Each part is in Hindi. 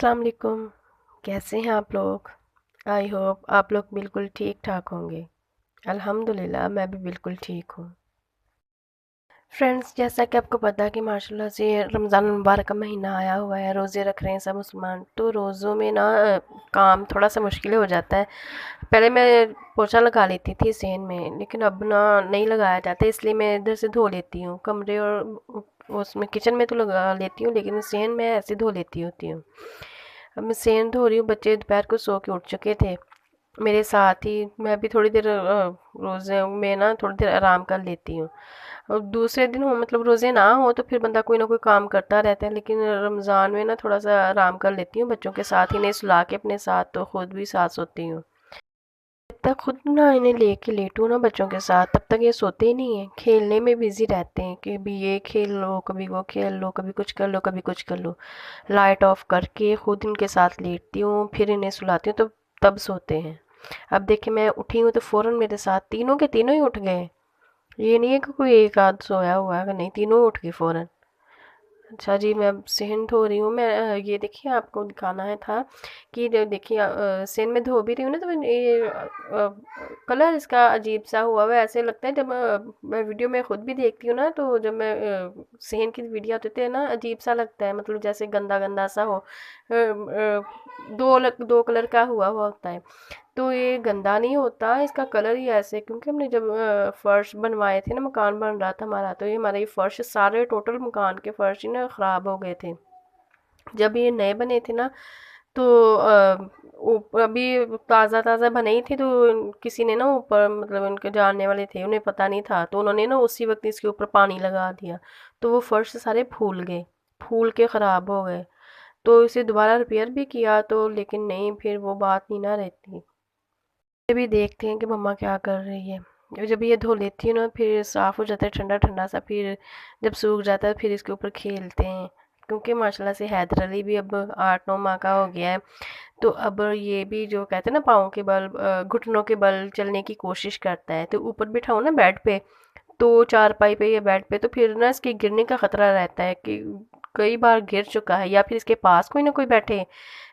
अस्सलाम वालेकुम। कैसे हैं आप लोग? आई होप आप लोग बिल्कुल ठीक ठाक होंगे। अल्हम्दुलिल्लाह मैं भी बिल्कुल ठीक हूँ। फ्रेंड्स, जैसा कि आपको पता है कि माशाल्लाह से रमज़ान मुबारक का महीना आया हुआ है, रोज़े रख रहे हैं सब मुसलमान। तो रोज़ों में ना काम थोड़ा सा मुश्किल हो जाता है। पहले मैं पोछा लगा लेती थी सेन में, लेकिन अब ना नहीं लगाया जाता, इसलिए मैं इधर से धो लेती हूँ कमरे और उसमें किचन में तो लगा लेती हूँ, लेकिन सेन में ऐसे धो लेती होती हूँ। अब मैं सेन धो रही हूँ, बच्चे दोपहर को सो के उठ चुके थे मेरे साथ ही। मैं भी थोड़ी देर रोज़े में ना थोड़ी देर आराम कर लेती हूँ। और दूसरे दिन हो मतलब रोज़े ना हो तो फिर बंदा कोई ना कोई काम करता रहता है, लेकिन रमज़ान में ना थोड़ा सा आराम कर लेती हूँ बच्चों के साथ, इन्हें सुला के अपने साथ, तो खुद भी साथ सोती हूँ। जब तक खुद ना इन्हें लेके लेटूँ ना बच्चों के साथ, तब तक ये सोते ही नहीं हैं, खेलने में बिजी रहते हैं कि भी ये खेल लो, कभी वो खेल लो, कभी कुछ कर लो, कभी कुछ कर लो। लाइट ऑफ करके खुद इनके साथ लेटती हूँ, फिर इन्हें सुलाती हूँ, तो तब सोते हैं। अब देखिए मैं उठी हूँ तो फ़ौरन मेरे साथ तीनों के तीनों ही उठ गए। ये नहीं है कि कोई एक आध सोया हुआ है, नहीं, तीनों उठ गए फ़ौरन। अच्छा जी, मैं अब सेहन धो रही हूँ। मैं ये देखिए आपको दिखाना है था कि देखिए सेहन में धो भी रही हूँ ना, तो ये कलर इसका अजीब सा हुआ हुआ है, ऐसे लगता है। जब मैं वीडियो में खुद भी देखती हूँ ना, तो जब मैं सेहन की वीडियो आती है ना, अजीब सा लगता है, मतलब जैसे गंदा गंदा सा हो। दो कलर का हुआ हुआ होता है। तो ये गंदा नहीं होता, इसका कलर ही ऐसे, क्योंकि हमने जब फर्श बनवाए थे ना, मकान बन रहा था हमारा, तो ये हमारा ये फर्श सारे टोटल मकान के फर्श ही ना ख़राब हो गए थे जब ये नए बने थे ना। तो ऊपर अभी ताज़ा ताज़ा बने ही थे, तो किसी ने ना ऊपर, मतलब उनके जानने वाले थे, उन्हें पता नहीं था, तो उन्होंने ना उसी वक्त इसके ऊपर पानी लगा दिया। तो वो फर्श सारे फूल गए, फूल के ख़राब हो गए। तो इसे दोबारा रिपेयर भी किया, तो लेकिन नहीं, फिर वो बात नहीं ना रहती। ये भी देखते हैं कि मम्मा क्या कर रही है। और जब ये धो लेती है ना, फिर साफ़ हो जाता है ठंडा ठंडा सा, फिर जब सूख जाता है फिर इसके ऊपर खेलते हैं। क्योंकि माशाल्लाह से हैदर अली भी अब 8-9 माह का हो गया है, तो अब ये भी जो कहते हैं ना पाँव के बल, घुटनों के बल चलने की कोशिश करता है। तो ऊपर बिठाओ ना बेड पे, तो चारपाई पे या बेड पे, तो फिर ना इसके गिरने का खतरा रहता है कि कई बार गिर चुका है, या फिर इसके पास कोई ना कोई बैठे,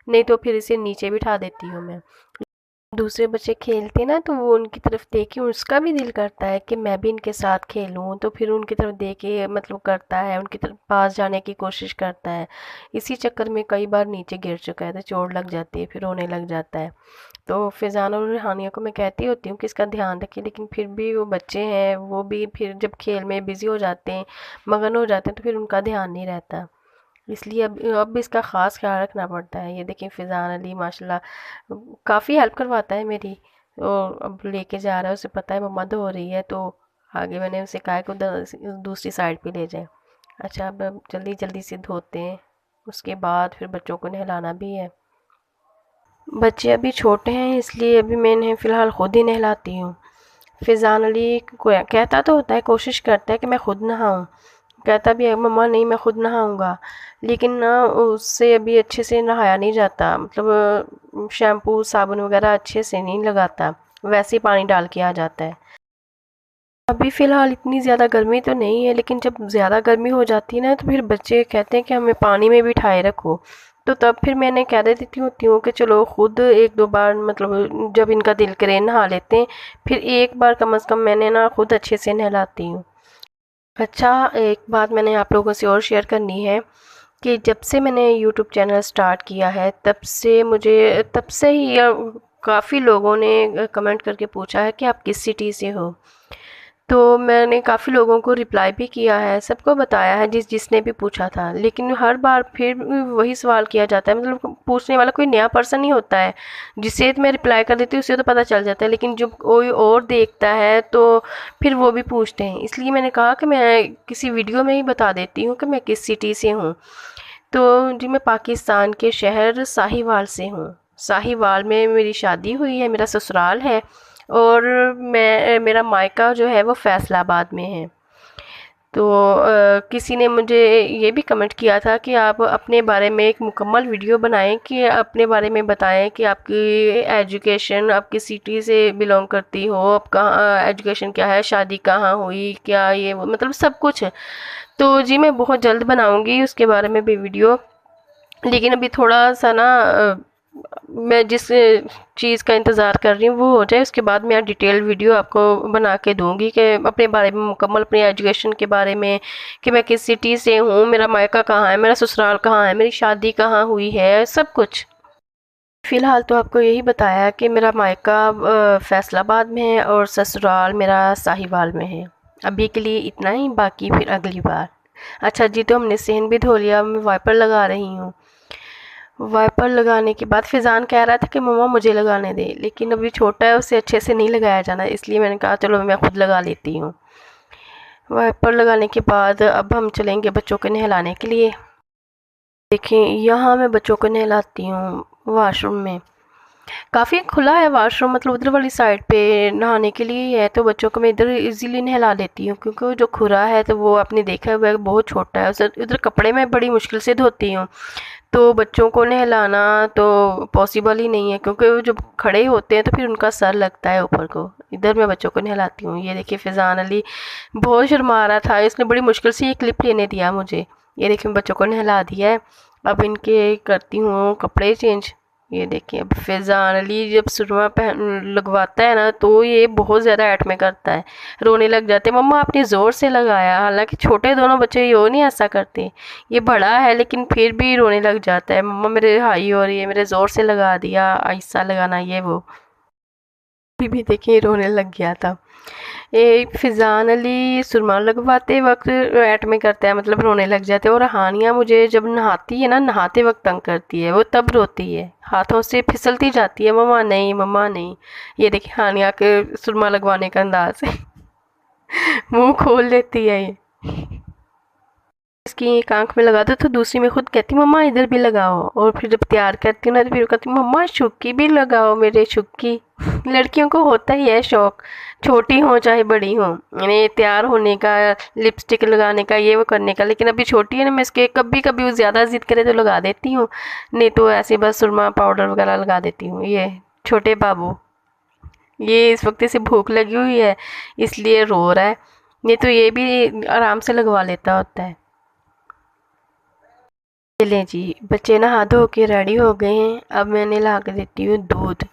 नहीं तो फिर इसे नीचे बिठा देती हूँ मैं। दूसरे बच्चे खेलते ना, तो वो उनकी तरफ देख के उसका भी दिल करता है कि मैं भी इनके साथ खेलूं, तो फिर उनकी तरफ देख के मतलब करता है, उनकी तरफ पास जाने की कोशिश करता है। इसी चक्कर में कई बार नीचे गिर चुका है, तो चोट लग जाती है, फिर रोने लग जाता है। तो फिजान और रिहानिया को मैं कहती होती हूँ कि इसका ध्यान रखें, लेकिन फिर भी वो बच्चे हैं, वो भी फिर जब खेल में बिजी हो जाते हैं, मगन हो जाते हैं, तो फिर उनका ध्यान नहीं रहता। इसलिए अब इसका ख़ास ख्याल रखना पड़ता है। ये देखिए फ़िज़ान अली माशाल्लाह काफ़ी हेल्प करवाता है मेरी, और अब लेके जा रहा है, उसे पता है मम्मा धो रही है, तो आगे मैंने उसे कहा कि उधर दूसरी साइड पे ले जाए। अच्छा, अब जल्दी जल्दी से धोते हैं, उसके बाद फिर बच्चों को नहलाना भी है। बच्चे अभी छोटे हैं, इसलिए अभी मैं इन्हें फ़िलहाल खुद ही नहलाती हूँ। फ़िज़ान अली कहता तो होता है, कोशिश करता है कि मैं खुद नहाऊँ, कहता भी है मम्मा नहीं मैं खुद नहाऊंगा, लेकिन ना उससे अभी अच्छे से नहाया नहीं जाता, मतलब शैम्पू साबुन वगैरह अच्छे से नहीं लगाता, वैसे ही पानी डाल के आ जाता है। अभी फ़िलहाल इतनी ज़्यादा गर्मी तो नहीं है, लेकिन जब ज़्यादा गर्मी हो जाती है ना, तो फिर बच्चे कहते हैं कि हमें पानी में बिठाए रखो। तो तब फिर मैंने कह देती होती हूँ कि चलो खुद एक दो बार, मतलब जब इनका दिल करे नहा लेते हैं, फिर एक बार कम से कम मैंने ना खुद अच्छे से नहलाती हूँ। अच्छा, एक बात मैंने आप लोगों से और शेयर करनी है कि जब से मैंने यूट्यूब चैनल स्टार्ट किया है, तब से ही काफ़ी लोगों ने कमेंट करके पूछा है कि आप किस सिटी से हो। तो मैंने काफ़ी लोगों को रिप्लाई भी किया है, सबको बताया है जिसने भी पूछा था, लेकिन हर बार फिर भी वही सवाल किया जाता है, मतलब पूछने वाला कोई नया पर्सन ही होता है। जिसे तो मैं रिप्लाई कर देती हूँ उसे तो पता चल जाता है, लेकिन जब कोई और देखता है तो फिर वो भी पूछते हैं। इसलिए मैंने कहा कि मैं किसी वीडियो में ही बता देती हूँ कि मैं किस सिटी से हूँ। तो जी, मैं पाकिस्तान के शहर साहिवाल से हूँ। साहिवाल में मेरी शादी हुई है, मेरा ससुराल है, और मेरा मायका जो है वो फैसलाबाद में है। तो किसी ने मुझे ये भी कमेंट किया था कि आप अपने बारे में एक मुकम्मल वीडियो बनाएं, कि अपने बारे में बताएं कि आपकी एजुकेशन, आप किस सिटी से बिलोंग करती हो, आप कहाँ एजुकेशन क्या है, शादी कहाँ हुई, क्या ये वो, मतलब सब कुछ। तो जी मैं बहुत जल्द बनाऊंगी उसके बारे में भी वीडियो। लेकिन अभी थोड़ा सा ना मैं जिस चीज़ का इंतज़ार कर रही हूँ वो हो जाए, उसके बाद मैं डिटेल वीडियो आपको बना के दूंगी कि अपने बारे में मुकम्मल, अपनी एजुकेशन के बारे में, कि मैं किस सिटी से हूँ, मेरा मायका कहाँ है, मेरा ससुराल कहाँ है, मेरी शादी कहाँ हुई है, सब कुछ। फ़िलहाल तो आपको यही बताया कि मेरा मायका फैसलाबाद में है और ससुराल मेरा साहिवाल में है। अभी के लिए इतना ही, बाकी फिर अगली बार। अच्छा जी, तो हमने सेहन भी धो लिया, मैं वाइपर लगा रही हूँ। वाइपर लगाने के बाद फिजान कह रहा था कि मम्मा मुझे लगाने दे, लेकिन अभी छोटा है, उसे अच्छे से नहीं लगाया जाना, इसलिए मैंने कहा चलो मैं खुद लगा लेती हूँ। वाइपर लगाने के बाद अब हम चलेंगे बच्चों को नहलाने के लिए। देखिए यहाँ मैं बच्चों को नहलाती हूँ वॉशरूम में। काफ़ी खुला है वॉशरूम, मतलब उधर वाली साइड पे नहाने के लिए ही है, तो बच्चों को मैं इधर इजीली नहला लेती हूँ, क्योंकि वो जो खुरा है तो वो आपने देखा हुआ है बहुत छोटा है, उसे उधर कपड़े में बड़ी मुश्किल से धोती हूँ। तो बच्चों को नहलाना तो पॉसिबल ही नहीं है, क्योंकि वो जब खड़े होते हैं तो फिर उनका सर लगता है ऊपर को। इधर मैं बच्चों को नहलाती हूँ। ये देखिए फिजान अली बहुत शर्मा रहा था, इसने बड़ी मुश्किल से ये क्लिप लेने दिया मुझे। ये देखिए बच्चों को नहला दिया है। अब इनके करती हूँ कपड़े चेंज। ये देखिए अब फैज़ान अली जब सुरमा पहन लगवाता है ना तो ये बहुत ज़्यादा ऐट में करता है, रोने लग जाते हैं, मम्मा आपने ज़ोर से लगाया। हालांकि छोटे दोनों बच्चे ये नहीं ऐसा करते, ये बड़ा है लेकिन फिर भी रोने लग जाता है, मम्मा मेरे हाई हो रही है, मेरे ज़ोर से लगा दिया, आहिस्ता लगाना ये वो। अभी भी देखिए रोने लग गया था। ये फिजान अली सुरमा लगवाते वक्त ऐट में करता है, मतलब रोने लग जाते हैं। और हानिया मुझे जब नहाती है ना, नहाते वक्त तंग करती है, वो तब रोती है, हाथों से फिसलती जाती है, मम्मा नहीं मम्मा नहीं। ये देखिए हानिया के सुरमा लगवाने का अंदाज है। मुंह खोल लेती है ये। इसकी एक आंख में लगा दो तो दूसरी में खुद कहती मम्मा इधर भी लगाओ, और फिर जब तैयार करती हूँ ना तो फिर कहती मम्मा शुक्की भी लगाओ मेरे शुक्की। लड़कियों को होता ही है शौक, छोटी हो चाहे बड़ी हो, इन्हें तैयार होने का, लिपस्टिक लगाने का, ये वो करने का। लेकिन अभी छोटी है ना, मैं इसके कभी कभी वो ज़्यादा जिद करे तो लगा देती हूँ, नहीं तो ऐसे बस सुरमा पाउडर वगैरह लगा देती हूँ। ये छोटे बाबू, ये इस वक्त इसे भूख लगी हुई है इसलिए रो रहा है, नहीं तो ये भी आराम से लगवा लेता होता है। चलें जी, बच्चे नहा धो के रेडी हो गए हैं, अब मैंने ला के देती हूँ दूध।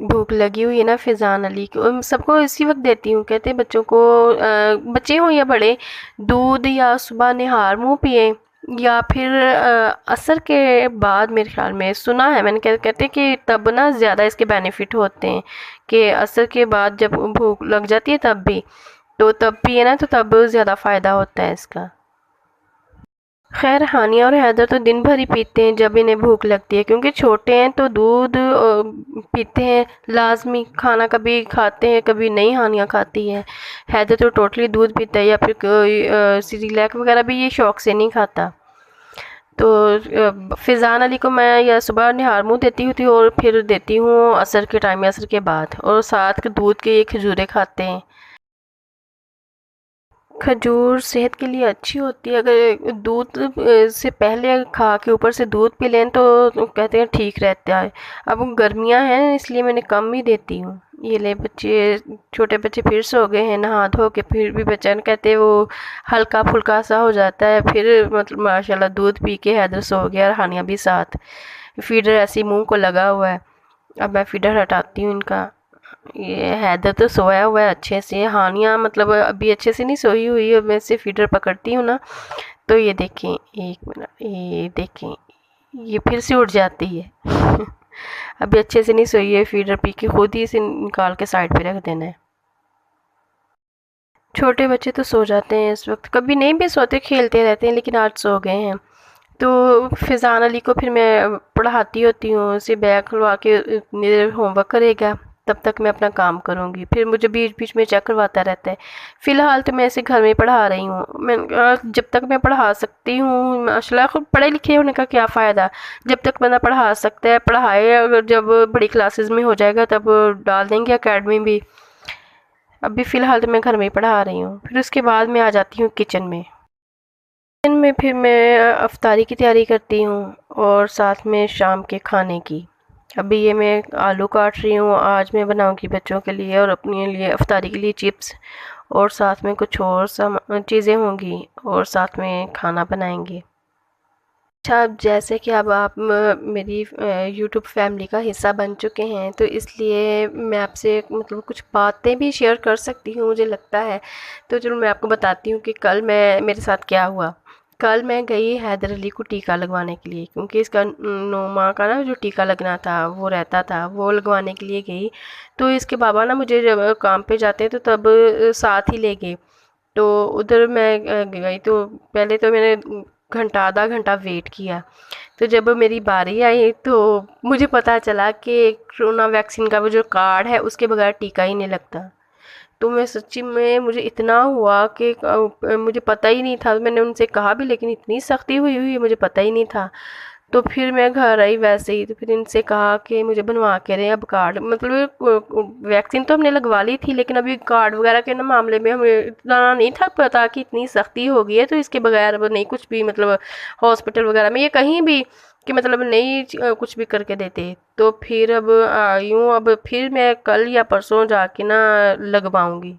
भूख लगी हुई है ना फिजान अली को, सबको इसी वक्त देती हूँ, कहते हैं बच्चों को बच्चे हों या बड़े, दूध या सुबह निहार मुँह पिए, या फिर असर के बाद, मेरे ख्याल में सुना है मैंने, कहते हैं कि तब ना ज़्यादा इसके बेनिफिट होते हैं, कि असर के बाद जब भूख लग जाती है तब भी, तो तब पिए ना तो तब ज़्यादा फ़ायदा होता है इसका। खैर हानिया और हैदर तो दिन भर ही पीते हैं जब इन्हें भूख लगती है, क्योंकि छोटे हैं तो दूध पीते हैं लाजमी, खाना कभी खाते हैं कभी नहीं, हानिया खाती है। हैदर तो टोटली दूध पीता है, या फिर कोई सीरियलैक वगैरह भी ये शौक से नहीं खाता। तो फिजान अली को मैं या सुबह निहार मुँह देती होती हूँ, और फिर देती हूँ असर के टाइम, असर के बाद, और साथ के दूध के ये खजूरें खाते हैं। खजूर सेहत के लिए अच्छी होती है, अगर दूध से पहले खा के ऊपर से दूध पी लें तो कहते हैं ठीक रहता है। अब गर्मियां हैं इसलिए मैंने कम ही देती हूँ। ये ले बच्चे, छोटे बच्चे फिर सो गए हैं नहा धो के, फिर भी बच्चन कहते हैं वो हल्का फुल्का सा हो जाता है, फिर मतलब माशाल्लाह दूध पी के हैदर सो गया और हानिया भी साथ। फीडर ऐसे मुंह को लगा हुआ है, अब मैं फीडर हटाती हूँ इनका। ये हैदर तो सोया हुआ है अच्छे से, हानिया मतलब अभी अच्छे से नहीं सोई हुई है, मैं इसे फीडर पकड़ती हूँ ना तो ये देखें, एक मिनट, ये देखें, ये फिर से उठ जाती है। अभी अच्छे से नहीं सोई है, फीडर पी के खुद ही इसे निकाल के साइड पे रख देना है। छोटे बच्चे तो सो जाते हैं इस वक्त, कभी नहीं भी सोते, खेलते रहते हैं, लेकिन आज सो गए हैं। तो फिजान अली को फिर मैं पढ़ाती होती हूँ, उसे बैग खुलवा के इतनी देर होमवर्क करेगा, तब तक मैं अपना काम करूँगी, फिर मुझे बीच बीच में चेक करवाता रहता है। फ़िलहाल तो मैं इसे घर में पढ़ा रही हूँ, मैं जब तक मैं पढ़ा सकती हूँ, माशाल्लाह खुद पढ़े लिखे होने का क्या फ़ायदा, जब तक बंदा पढ़ा सकता है पढ़ाए, अगर जब बड़ी क्लासेस में हो जाएगा तब डाल देंगे अकेडमी भी। अभी फ़िलहाल तो मैं घर में ही पढ़ा रही हूँ, फिर उसके बाद मैं आ जाती हूँ किचन में। किचन में फिर मैं अफ्तारी की तैयारी करती हूँ, और साथ में शाम के खाने की। अभी ये मैं आलू काट रही हूँ, आज मैं बनाऊँगी बच्चों के लिए और अपने लिए अफ्तारी के लिए चिप्स, और साथ में कुछ और सम चीज़ें होंगी, और साथ में खाना बनाएंगे। अच्छा, अब जैसे कि अब आप मेरी यूट्यूब फैमिली का हिस्सा बन चुके हैं, तो इसलिए मैं आपसे मतलब कुछ बातें भी शेयर कर सकती हूँ मुझे लगता है। तो चलो मैं आपको बताती हूँ कि कल मैं मेरे साथ क्या हुआ। कल मैं गई हैदर अली को टीका लगवाने के लिए, क्योंकि इसका 9 माह का ना जो टीका लगना था वो रहता था, वो लगवाने के लिए गई। तो इसके बाबा ना मुझे जब काम पे जाते हैं तो तब साथ ही ले गए। तो उधर मैं गई तो पहले तो मैंने घंटा आधा घंटा वेट किया। तो जब मेरी बारी आई तो मुझे पता चला कि कोरोना वैक्सीन का वो जो कार्ड है उसके बगैर टीका ही नहीं लगता। तो मैं सच्ची में मुझे इतना हुआ कि मुझे पता ही नहीं था। मैंने उनसे कहा भी, लेकिन इतनी सख्ती हुई हुई है मुझे पता ही नहीं था। तो फिर मैं घर आई वैसे ही, तो फिर इनसे कहा कि मुझे बनवा के दें अब कार्ड। मतलब वैक्सीन तो हमने लगवा ली थी, लेकिन अभी कार्ड वगैरह के ना मामले में हमें इतना नहीं था पता कि इतनी सख्ती हो गई है, तो इसके बगैर अब नहीं कुछ भी मतलब हॉस्पिटल वगैरह में या कहीं भी कि मतलब नहीं कुछ भी करके देते। तो फिर अब आई हूँ, अब फिर मैं कल या परसों जाके ना लगवाऊंगी।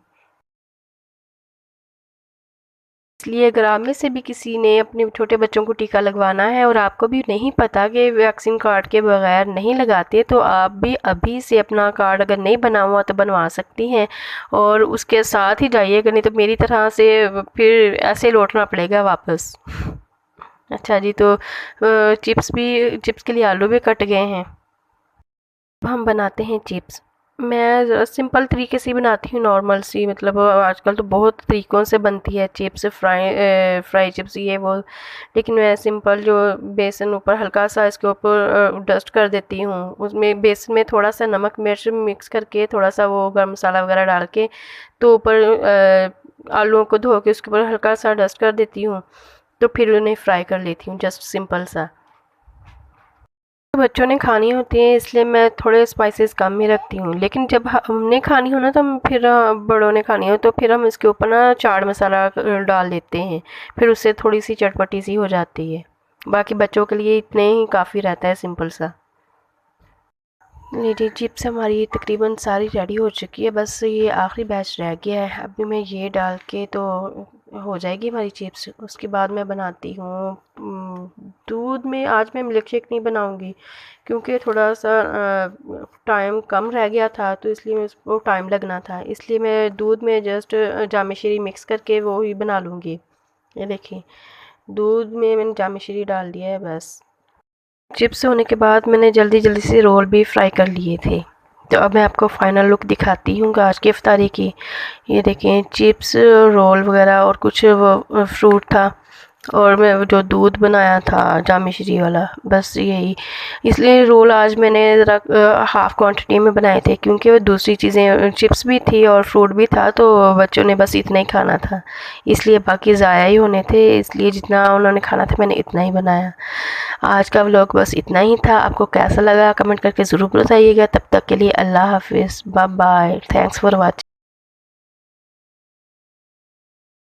इसलिए अगर आप में से भी किसी ने अपने छोटे बच्चों को टीका लगवाना है और आपको भी नहीं पता कि वैक्सीन कार्ड के बगैर नहीं लगाते, तो आप भी अभी से अपना कार्ड अगर नहीं बना हुआ तो बनवा सकती हैं और उसके साथ ही जाइएगा, नहीं तो मेरी तरह से फिर ऐसे लौटना पड़ेगा वापस। अच्छा जी, तो चिप्स के लिए आलू भी कट गए हैं। अब हम बनाते हैं चिप्स। मैं सिंपल तरीके से ही बनाती हूँ, नॉर्मल सी। मतलब आजकल तो बहुत तरीक़ों से बनती है चिप्स, फ्राई चिप्स ये वो। लेकिन मैं सिंपल जो बेसन ऊपर हल्का सा इसके ऊपर डस्ट कर देती हूँ, उसमें बेसन में थोड़ा सा नमक मिर्च मिक्स करके थोड़ा सा वो गरम मसाला वगैरह डाल के, तो ऊपर आलूओं को धो के उसके ऊपर हल्का सा डस्ट कर देती हूँ। तो फिर उन्हें फ्राई कर लेती हूँ, जस्ट सिंपल सा। बच्चों ने खानी होती है इसलिए मैं थोड़े स्पाइसेस कम ही रखती हूँ, लेकिन जब हमने खानी हो ना तो हम फिर बड़ों ने खानी हो तो फिर हम इसके ऊपर ना चाट मसाला डाल देते हैं। फिर उससे थोड़ी सी चटपटी सी हो जाती है। बाकी बच्चों के लिए इतने ही काफ़ी रहता है, सिंपल सा। जी, चिप्स हमारी तकरीबन सारी रेडी हो चुकी है, बस ये आखिरी बैच रह गया है। अभी मैं ये डाल के तो हो जाएगी हमारी चिप्स। उसके बाद मैं बनाती हूँ दूध में। आज मैं मिल्क शेक नहीं बनाऊँगी, क्योंकि थोड़ा सा टाइम कम रह गया था, तो इसलिए मैं उसको टाइम लगना था, इसलिए मैं दूध में जस्ट जामे श्री मिक्स करके वो ही बना लूँगी। ये देखिए, दूध में मैंने जामे श्री डाल दिया है बस। चिप्स होने के बाद मैंने जल्दी जल्दी से रोल भी फ्राई कर लिए थे। तो अब मैं आपको फाइनल लुक दिखाती हूँ आज की इफ्तारी की। ये देखें, चिप्स, रोल वगैरह और कुछ वो फ्रूट था, और मैं वो जो दूध बनाया था जामी श्री वाला, बस यही। इसलिए रोल आज मैंने ज़रा हाफ़ क्वांटिटी में बनाए थे, क्योंकि वो दूसरी चीज़ें चिप्स भी थी और फ्रूट भी था, तो बच्चों ने बस इतना ही खाना था। इसलिए बाकी ज़ाया ही होने थे, इसलिए जितना उन्होंने खाना था मैंने इतना ही बनाया। आज का व्लॉग बस इतना ही था। आपको कैसा लगा कमेंट करके ज़रूर बताइएगा। तब तक के लिए अल्लाह हाफिज़, bye bye, thanks for watching.